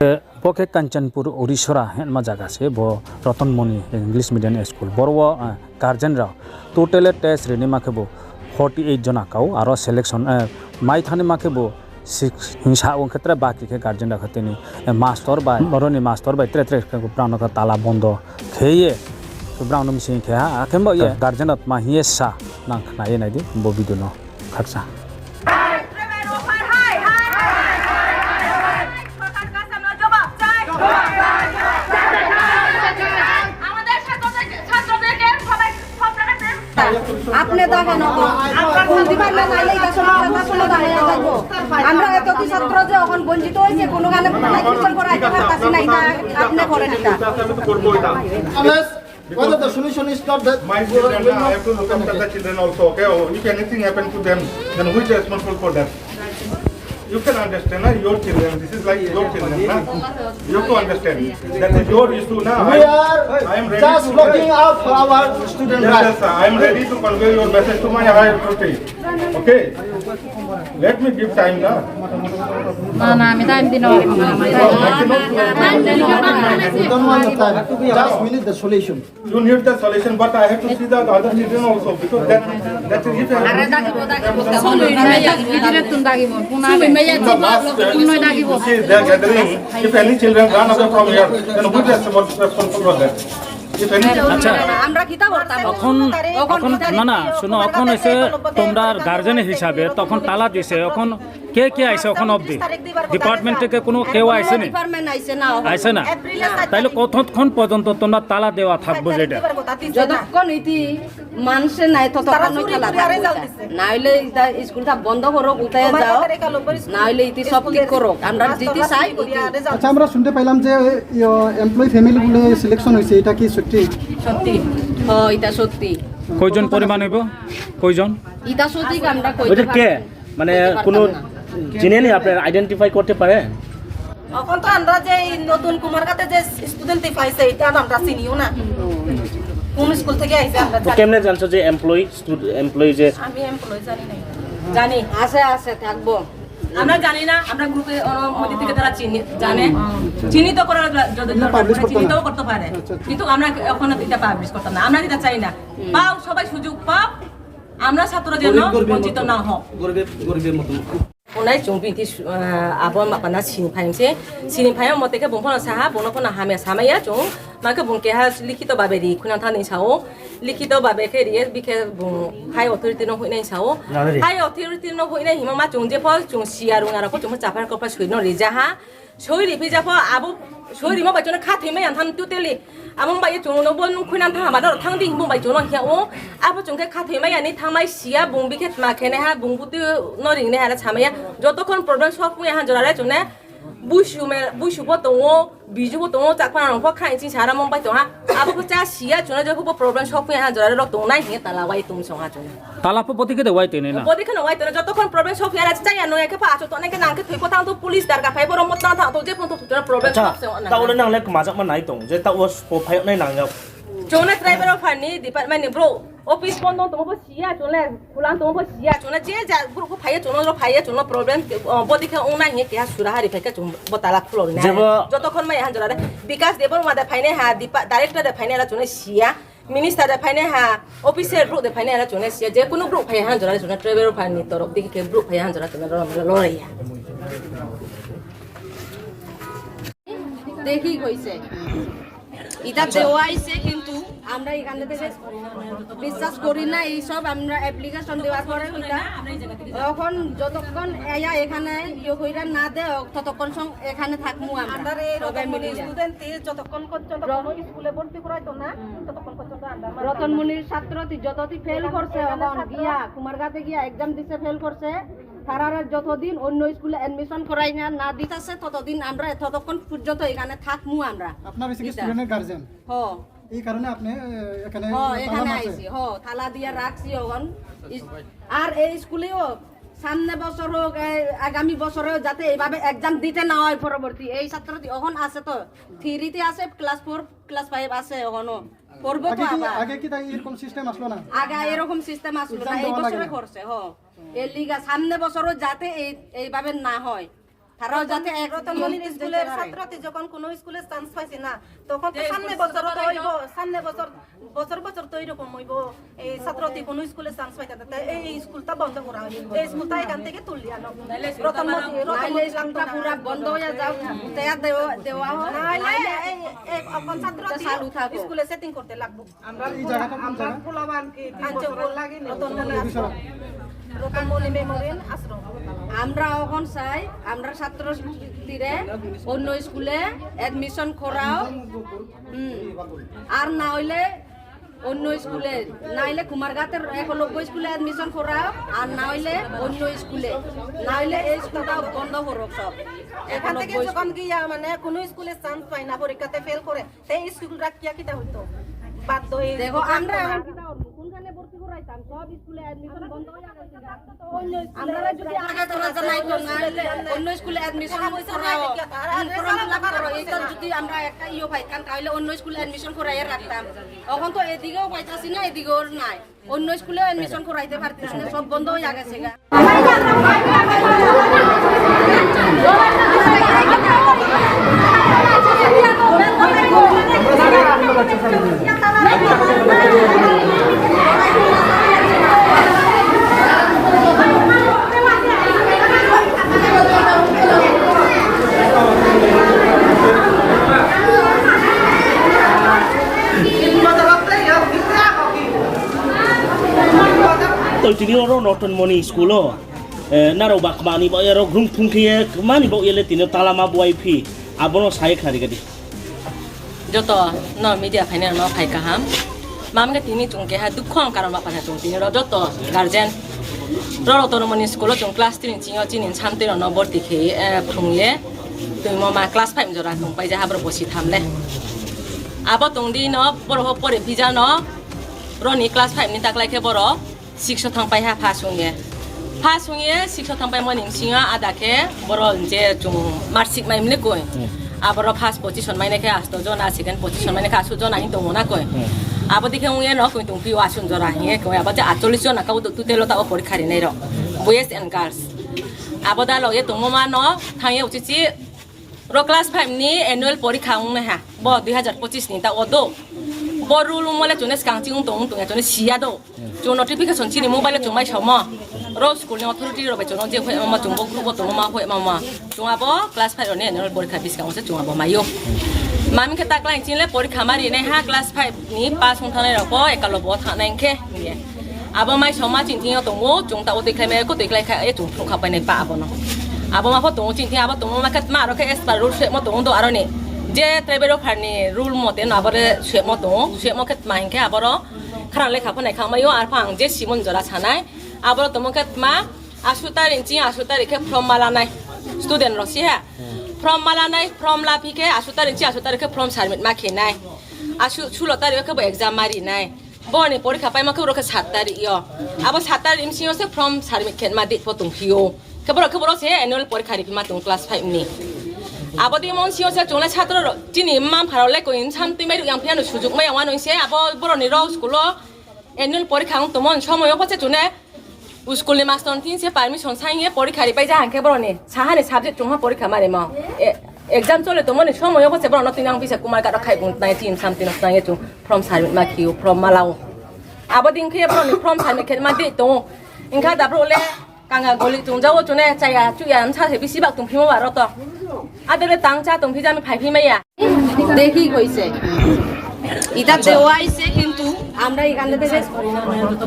बके कांचनपुर ओडिशा हेनमा जगह से बो रतनमणि इंग्लिश मीडियम स्कूल बरवा गार्जेन रा टोटल टेस्ट रेनी माके बो 48 जना काउ आरो सिलेक्शन माइ थाने माके बो हिंसा क्षेत्र बाकी के गार्जेन रा खतेनी मास्टर बा बरनि मास्टर बा त्रे प्राण का ताला बंद खेये ब्राउन मिसिं खेहा आखेम ये गार्जेन मा हियसा नाखनाय नायदि बो बिदुनो खरसा আপনি দেখেন বলতে পারলেন না এই আসলে দাঁড়িয়ে থাকবো আমরা এত কি ছাত্র যে এখন বঞ্চিত হয়েছে কোনো গানে মাইগ্রেশন করা আইতে পারতাছি না এটা আপনি করেন এটা Whether the solution is not that my children I have to look after the children also, okay? Or if anything happens to them, then who is responsible for them? You can understand, your children. This is like your children. You have to understand that is your issue now. We are just looking out for our students. Yes, I am ready to convey your message to my higher authority. Okay? Let me give time now. Just we need the solution. You need the solution, but I have to see the other children also because that is if they are gathering. If any children run away from here, then who is responsible for that? আচ্ছা এখন না শুনো এখন এসে তোমরা guardian হিসাবে তখন তালা দিছে এখন কে আইছে এখন অবধি ডিপার্টমেন্ট থেকে কোনো কেউ আইছে না আইছে না তাইলে কতক্ষণ পর্যন্ত তোমরা তালা দেওয়া থাকবো যেটা যতক্ষণ ইতি মানুষে নাই ততক্ষণ তালা না হইলে স্কুলটা বন্ধ করো উঠায় যাও না হইলে ইতি সব ঠিক করো আমরা দিতে চাই আচ্ছা আমরা শুনতে পাইলাম যে এমপ্লয়ি ফ্যামিলি গুলো সিলেকশন হইছে এটা কি সত্যি সত্যি এটা সত্যি কয়জন পরিমাণ হইব কয়জন এটা সত্যি আমরা ওইটা কে মানে কোনো জেনে আপনারা আইডেন্টিফাই করতে পারে এখন তো আমরা যে নতুন কুমারঘাটে যে স্টুডেন্ট পাইছে এটা আমরা চিনিও না কোন স্কুল থেকে আইছে আমরা জানি কেমনে জানছো যে এমপ্লয়ি যে আমি এমপ্লয়ি জানি আছে থাকবো আমরা জানি না আমরা গ্রুপে অনুমতি থেকে তারা চিহ্নিত করার যদি চিহ্নিতও করতে পারে কিন্তু আমরা এখন এটা পাবলিশ করতাম না আমরা এটা চাই না পাও সবাই সুযোগ পাও আমরা ছাত্র যেন বঞ্চিত না হও Unai jumpi ti abon makana sini phai mote ke bongphona saha bonopona hamya samaya jung maka bongke ha likhito babe ri khuna thani sao likhito babe ke ri bike bong high authority no hoinai sao high authority no hoinai hima ma jung je phol jung siaru ngara ko jung chapar ko pa suino ri jaha soi ri phi japho abo soi ri ma ba jona kha thimai an than tuteli among ba ye jung no bon khuna tha ma da thang di bong ba jona hia o abo jung ke kha thimai ani thamai sia bong bike ma khene ha bong buti no ring ne ha chamaya যতক্ষণ problem সব মুই হান জরালে জনে বুইসুবো দङ বিজুবো দङ চাকপা রংফ খাইছি সারা মুম্বাই দङ আবো চা সিয়া জনে জবো problem সব মুই হান জরালে রক দংনাই হে তালা ওয়াই তুম সংহা জনে তালা পতিকে দে ওয়াই তেনে না পতিকে ন ওয়াই তেনে যতক্ষণ প্রবলেম সব ইয়ারা চাই ন একে পা আছো তনে কে নাকে থই পতাং তো পুলিশ দারগা ফাই বরম মত না তো যে পন্ত তো প্রবলেম সব সে না তাওলে নাংলে মাজক মা নাই দং যে তাও ফাই নাই নাংয়া জনে ড্রাইভার অফ ফানি ডিপার্টমেন্ট নি ব্রো অফিস বন্ধ তোমাকে সিয়া চলে ফুলান তোমাকে সিয়া চলে যে যা গ্রুপ ফাইয়া চলে ফাইয়া চলে প্রবলেম বদিকে ওনা হে কে সুরা হারি ফাইকা চুম বতালা ফুলো না যতক্ষণ মাই হান জরা বিকাশ দেবর মাদা ফাইনে হা ডাইরেক্টর দে ফাইনে রা চলে সিয়া মিনিস্টার দে ফাইনে হা অফিসার গ্রুপ দে ফাইনে রা চলে সিয়া যে কোনো গ্রুপ ফাইয়া হান জরা চলে ট্রেভেল ফাইনি তরফ দিকে কে গ্রুপ ফাইয়া হান জরা চলে লড়াইয়া দেখি কইছে এটা দেওয়া আইছে কিন্তু আমরা এখান থেকে বিশ্বাস করি না এই সব আমরা অ্যাপ্লিকেশন দেওয়ার পরে এটা এখন যতক্ষণ এখানে কইরা না দে ততক্ষণ এখানে থাকমু আমরা স্টুডেন্ট যতক্ষণ পর্যন্ত স্কুলে ভর্তি করাইতো না ততক্ষণ পর্যন্ত আমরা রতনমণির ছাত্রটি যতটি ফেল করছে এখন গিয়া কুমারঘাটে গিয়া एग्जाम দিতে ফেল করছে তারা যতদিন অন্য স্কুলে এডমিশন করাই না দিতাছে ততদিন আমরা ততক্ষণ পর্যন্ত এখানে থাকমু আমরা আপনার বেশি স্টুডেন্টের গার্জিয়ান এই কারণে আপনি এখানে আইছি থালা দিয়া রাখছি এখন আর এই স্কুলেও সামনে বছর হোক আগামী বছরে যাতে এইভাবে एग्जाम দিতে না হয় পরবর্তী এই ছাত্রটি এখন আছে তো 3 তে আছে ক্লাস 4 ক্লাস 5 আছে এখনো পড়বো তো আগে কি তাই এরকম সিস্টেম আসলো না আগে এরকম সিস্টেম আসলো না এই বছরে করছে এর লিগা সামনে বছরও যাতে এইভাবে না হয় তারাও যাতে এক রতনমণি স্কুলের ছাত্রটি যখন কোনো স্কুলে চান্স পাইছে না তখন তো সামনে বছর তো হইব সামনে বছর তো এরকম হইব এই ছাত্রটি কোনো স্কুলে চান্স পাইতে না এই স্কুলটা বন্ধ করা হইব এই স্কুলটা এখান থেকে তুলি আনো নাইলে স্কুলটা পুরা বন্ধ হয়ে যাও তেয়া দেওয়া হয় নাইলে এই এখন ছাত্রটি চালু থাকো স্কুলে সেটিং করতে লাগবো আমরা এই জায়গাটা কোন জায়গা রতনমণি মেমোরিয়াল আশ্রম আমরা এখন চাই আমরা ছাত্রছাত্রীরা অন্য স্কুলে এডমিশন করাও আর না হইলে অন্য স্কুলে না হইলে কুমারঘাটের 91 স্কুলে এডমিশন করাও আর না হইলে অন্য স্কুলে না হইলে এই স্কুলটা বন্ধ করো সব এখান থেকে যখন গিয়া মানে কোনো স্কুলে চান্স পায় না পরীক্ষাতে ফেল করে সেই স্কুলটা কিটা হইতো বাধ্য হয়ে দেখো আমরা এখন কি দাও কোনখানে ভর্তি করাইতাম সব স্কুলে এডমিশন বন্ধ হয়ে যাবে আমরা যদি আগে তোরা জানাই তো না অন্য স্কুলে এডমিশন করাও এটা যদি আমরা একটা ইও পাইতাম তাহলে অন্য স্কুলে এডমিশন করাইয়া রাখতাম এখন তো এদিকেও পাইতাছি না এদিকেও নাই অন্য স্কুলে এডমিশন করাইতে পারতেছি না সব বন্ধ হয়ে গেছে গা tôi chỉ nhớ nó nọt money school lo na ro bak mani bo ro grum thung khie mani bo yele tin Tala ma boy phi abono sai khari gadi joto no media final no phai ka ham mam ga tini chung ke ha du khong karam ba pa chung tini ro joto guardian ro Rotnmoni school chung class 3 chingo chinin chamte no borti khe phung ye tui mo ma class 5 jora tung pai ja ha bro bosi tham le abo tung di no bor ho pore pija no ro ni class 5 ni tak lai khe boro শিক্ষক থাংপাই হা ফাসুঙে শিক্ষক থাংপাই morning সিঙা আদাকে বড় যে চুং marksheet মাইমলে কই আবার first position মাইনেকে আসতো জন আর second position মাইনেকে আসু জন আইন দমনা কই আবার দেখে উয়ে ন কই তুং পিও আসুন জরা হে কই আবার যে 48 জন কাউ তুতেলো তা পরীক্ষা রে নাই র বয়েজ এন্ড গার্লস আবার দা লগে তুমমা ন থাঙে উচিচি র ক্লাস 5 নি অ্যানুয়াল পরীক্ষা উং না হা ব 2025 নি তা ওদো বরুল মলে জনে স্কাংচিং দং তুং জনে সিয়া দো जो नोटिफिकेशन चिनि मोबाइल जों माइ सावमा रो स्कुल नि अथॉरिटी रो बाय जों जे होय मामा जों ग्रुप तो मामा होय मामा जों आबो क्लास 5 ने एनुअल परीक्षा बिसकां से जों आबो मायो मामी के ताकलाइ चिनले परीक्षा मारि नै हा क्लास 5 नि पास होथानाय रको एकालो ब थानाय के नि आबो माइ सावमा चिनथिं दङो जों ता ओदैख्लाय मे को दैख्लाय खा ए जों थुखा पाइनाय पा आबो न आबो मा फतो चिनथिं आबो दङो मा खत मा रखे एस पर रुल से म दङ दो आरो नि जे ट्राइबल फारनि रुल मते न आबो से म दङ से म खत माइन के आबो खारां लेखा फनाय खामायो आर फां जे सिमन जरा सानाय आबो तमोखत मा आसु तारिखे फर्म मालानाय स्टुडेन्ट रसि हा फर्म मालानाय फर्म लाफिके आसु तारिखे फर्म साबमिट मा खेनाय आसु 16 तारिखे एग्जाम मारिनाय बनि परीक्षा पाइ माखौ रखे 7 तारिख यो आबो 7 तारिख सियो से फर्म साबमिट खेन मा दे फतुं फियो खबर से एनुअल परीक्षा रि मा तुं क्लास 5 नि आबो दि मन सियो से जोंला छात्र जिनि माम फारावले कोइन सामति माइ यां फियानो सुजुग माइ आवा नइसे आबो बरनि रो स्कुल एनुअल परीक्षा उं तमन समय पछे जुने स्कुलनि मास्टर थिन से परमिशन साइए परीक्षा रि पाइ जा हांखे बरनि साहानि सब्जेक्ट जोंहा परीक्षा मारे म एग्जाम चले तमन समय पछे बरन तिनां पिसा कुमार का खाइ गुन नाइ टीम सामति नस्ताय जु फ्रॉम साबमिट मा खियो फ्रॉम मालाव आबो दिंखे बरनि फ्रॉम साबमिट खेन मा दे तो इंखा दाब्रोले कांगा गलि तुंजाव जुने चाया चुया साथे बिसि बाक तुं फिमो बारो तो आदरे तांचा तुम फिजामी फाइफि माइया দেখি কইছে এটা দেওয়া আইছে কিন্তু আমরা এখানে থেকে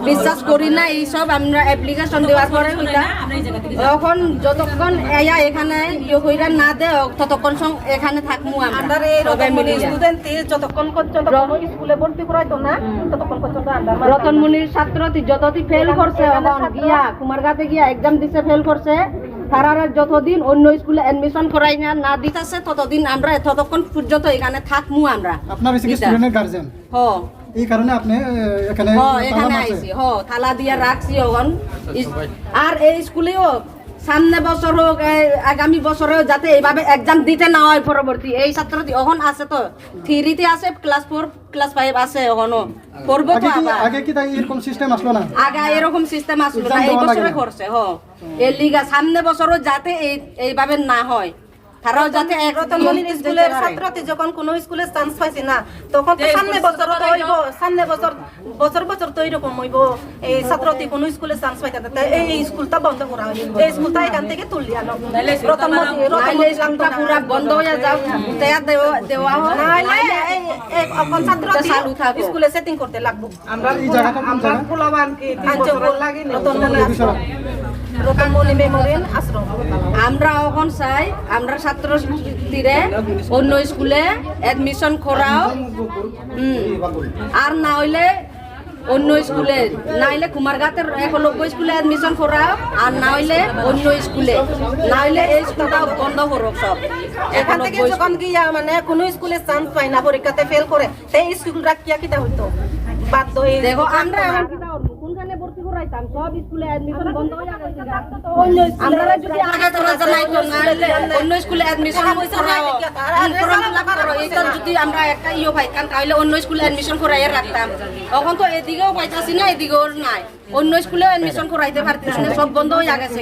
বিশ্বাস করি না এই সব আমরা অ্যাপ্লিকেশন দেওয়ার পরে ওইটা এখন যতক্ষণ এয়া এখানে ইয়ে কইরা না দে ততক্ষণ এখানে থাকমু আমরা সবাই মিলে স্টুডেন্ট যতক্ষণ পর্যন্ত স্কুলে ভর্তি করাইতো না ততক্ষণ পর্যন্ত আমরা রতনমনির ছাত্রটি যতটি ফেল করছে এখন গিয়া কুমারঘাটে গিয়া এক্সাম দিছে ফেল করছে তারারা যতদিন অন্য স্কুলে এডমিশন করাই না দিতেছে ততদিন আমরা ততক্ষণ পর্যন্ত এখানে থাকমু আমরা আপনার বেশি স্টুডেন্টের গার্জিয়ান হ এই কারণে আপনি এখানে এখানে আইছি থালা দিয়া রাখছি এখন আর এই স্কুলেও সামনে বছর হোক আগামী বছরে যাতে এইভাবে এক্সাম দিতে না হয় পরবর্তী এই ছাত্রটি এখন আছে তো 3-তে আছে ক্লাস 4 ক্লাস 5 আছে এখনো পড়বো তো আবার আগে কি তাই এরকম সিস্টেম আসলো না আগে এরকম সিস্টেম আসলো না এই বছরে করছে এর লিগা সামনে বছরও যাতে এইভাবে না হয় তারাও যাতে রতনমণি স্কুলের ছাত্রটি যখন কোনো স্কুলে চান্স পাইছে না তখন তো সামনে বছর তো হইব সামনে বছর তো এরকম হইব এই ছাত্রটি কোনো স্কুলে চান্স পাইতে না এই স্কুলটা বন্ধ করা হয় এই স্কুলটা এখান থেকে তুলি আনো নাইলে স্কুলটা পুরা বন্ধ হয়ে যাও তেয়া দেওয়া হয় নাইলে এখন ছাত্রটি চালু থাকো স্কুলে সেটিং করতে লাগবো আমরা এই জায়গাটা কোন জায়গা রতনমণি মেমোরিয়াল আশ্রম আমরা এখন চাই আমরা ছাত্রছাত্রীরা অন্য স্কুলে এডমিশন করাও আর না হইলে অন্য স্কুলে না হইলে কুমারঘাটের 91 স্কুলে এডমিশন করাও আর না হইলে অন্য স্কুলে না হইলে এই স্কুলটা বন্ধ করো সব এখান থেকে যখন গিয়া মানে কোনো স্কুলে চান্স পায় না পরীক্ষাতে ফেল করে সেই স্কুলটা কিটা হইতো বাধ্য হয়ে দেখো আমরা এখন কি দাও কোনখানে ভর্তি করাইতাম সব স্কুলে এডমিশন বন্ধ হয়ে গেছে আমরা যদি আগে তোরা জানাই তো না হইলে অন্য স্কুলে এডমিশন করাও এটা যদি আমরা একটা ইও পাইতাম তাহলে অন্য স্কুলে এডমিশন করাইয়া রাখতাম এখন তো এদিকেও পাইতাছি না এদিকেও নাই অন্য স্কুলে এডমিশন করাইতে পারতেছি না সব বন্ধ হয়ে গেছে